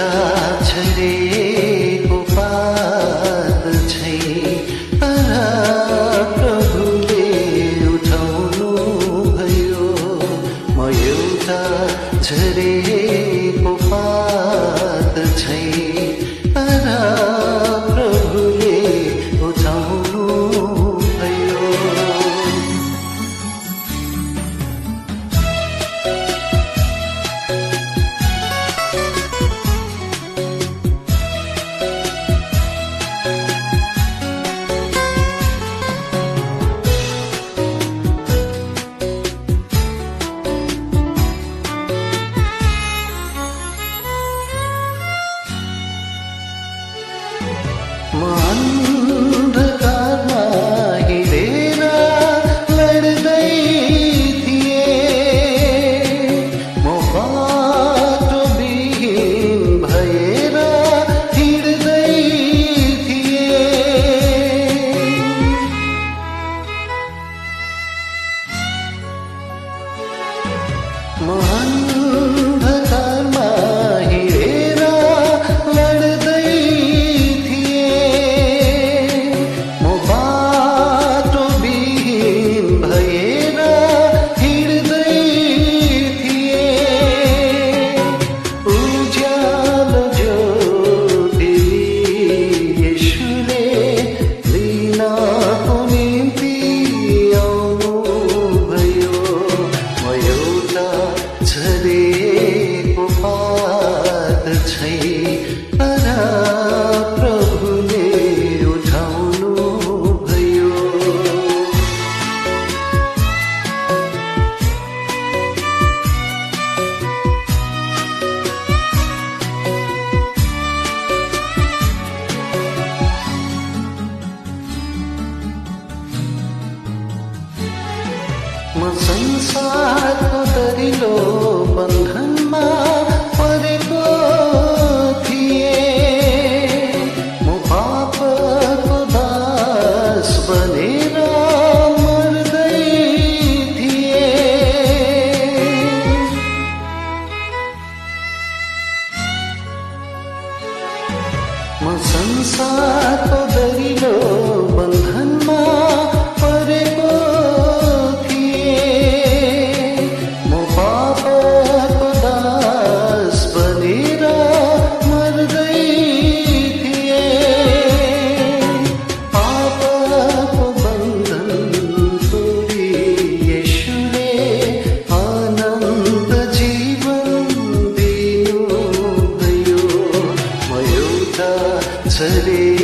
एउटा झरेको पात छैन प्रभुले उठाउनु भयो। म एउटा झरेको पात छैन प्रभुले उठाउनु भयो। म अन्धकारमा हिँडेर लड्दै थिएँ, म बाटोविहीन भएर हिँड्दै थिएँ। म अन्धकारमा हिँडेर लड्दै झरेको पात छैन प्रभुले उठाउनु भयो। म संसारको दरिलो बन्धनमा परेको थिएँ, म पापको दास बनेर मर्दै थिएँ। म संसारको दरिलो बन्धनमा परेको झरेको